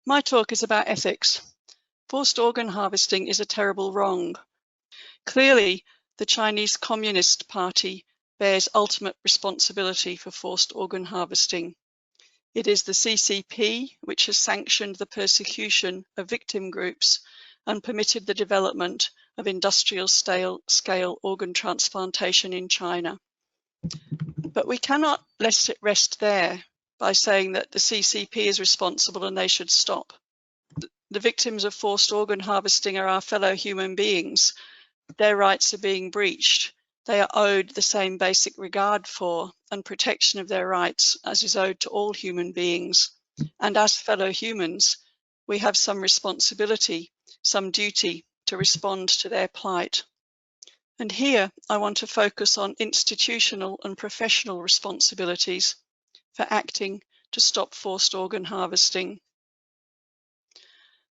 My talk is about ethics. Forced organ harvesting is a terrible wrong. Clearly, the Chinese Communist Party bears ultimate responsibility for forced organ harvesting. It is the CCP which has sanctioned the persecution of victim groups and permitted the development of industrial-scale organ transplantation in China. But we cannot let it rest there by saying that the CCP is responsible and they should stop. The victims of forced organ harvesting are our fellow human beings. Their rights are being breached. They are owed the same basic regard for and protection of their rights as is owed to all human beings. And as fellow humans, we have some responsibility, some duty to respond to their plight. And here I want to focus on institutional and professional responsibilities for acting to stop forced organ harvesting.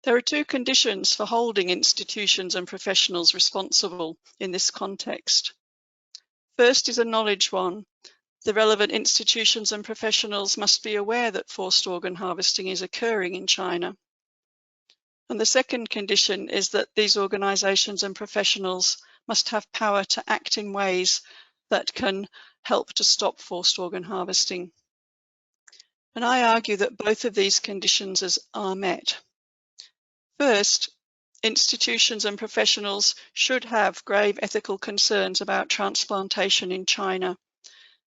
There are two conditions for holding institutions and professionals responsible in this context. First is a knowledge one. The relevant institutions and professionals must be aware that forced organ harvesting is occurring in China. And the second condition is that these organizations and professionals must have power to act in ways that can help to stop forced organ harvesting. And I argue that both of these conditions are met. First, institutions and professionals should have grave ethical concerns about transplantation in China.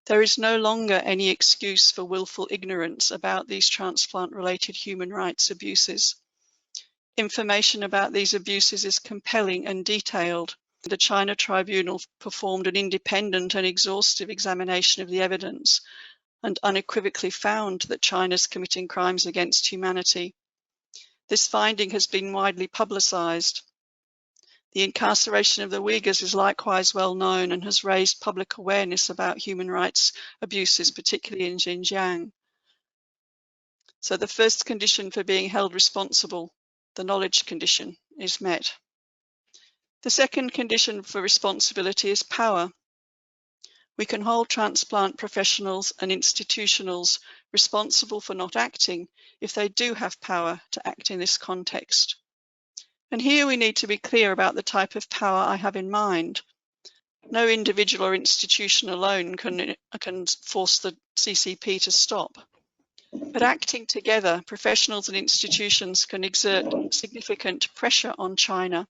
There is no longer any excuse for willful ignorance about these transplant-related human rights abuses. Information about these abuses is compelling and detailed. The China Tribunal performed an independent and exhaustive examination of the evidence and unequivocally found that China is committing crimes against humanity. This finding has been widely publicized. The incarceration of the Uyghurs is likewise well known and has raised public awareness about human rights abuses, particularly in Xinjiang. So the first condition for being held responsible, the knowledge condition, is met. The second condition for responsibility is power. We can hold transplant professionals and institutionals responsible for not acting if they do have power to act in this context. And here we need to be clear about the type of power I have in mind. No individual or institution alone can force the CCP to stop. But acting together, professionals and institutions can exert significant pressure on China.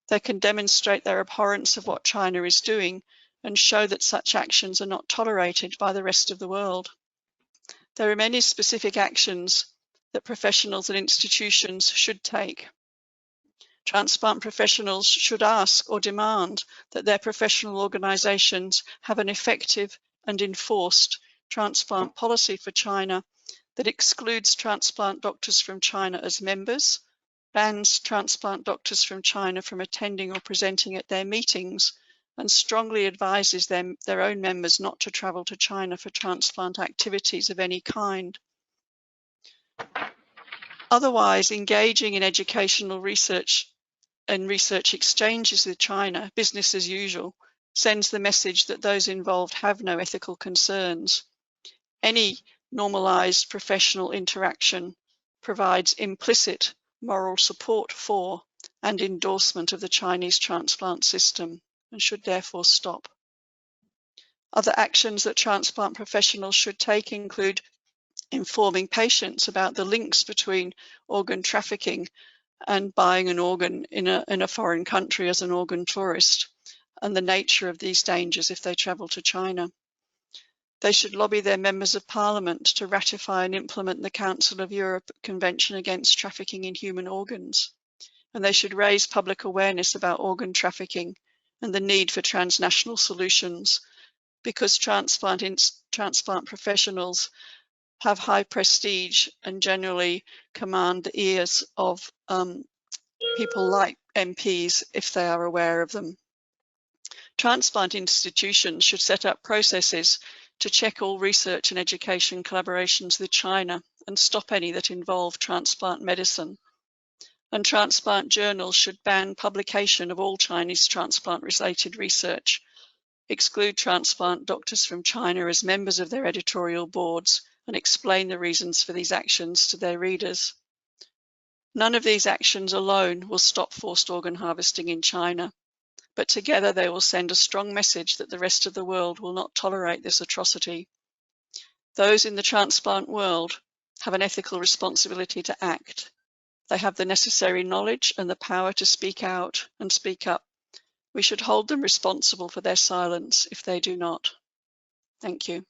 They can demonstrate their abhorrence of what China is doing and show that such actions are not tolerated by the rest of the world. There are many specific actions that professionals and institutions should take. Transplant professionals should ask or demand that their professional organizations have an effective and enforced transplant policy for China that excludes transplant doctors from China as members, bans transplant doctors from China from attending or presenting at their meetings, and strongly advises their own members not to travel to China for transplant activities of any kind. Otherwise, engaging in educational research and research exchanges with China, business as usual, sends the message that those involved have no ethical concerns. Any normalized professional interaction provides implicit moral support for and endorsement of the Chinese transplant system and should therefore stop. Other actions that transplant professionals should take include informing patients about the links between organ trafficking and buying an organ in a foreign country as an organ tourist, and the nature of these dangers if they travel to China. They should lobby their members of parliament to ratify and implement the Council of Europe Convention Against Trafficking in Human Organs, and they should raise public awareness about organ trafficking and the need for transnational solutions, because transplant professionals have high prestige and generally command the ears of people like MPs if they are aware of them. Transplant institutions should set up processes to check all research and education collaborations with China and stop any that involve transplant medicine. And transplant journals should ban publication of all Chinese transplant-related research, exclude transplant doctors from China as members of their editorial boards, and explain the reasons for these actions to their readers. None of these actions alone will stop forced organ harvesting in China, but together they will send a strong message that the rest of the world will not tolerate this atrocity. Those in the transplant world have an ethical responsibility to act. They have the necessary knowledge and the power to speak out and speak up. We should hold them responsible for their silence if they do not. Thank you.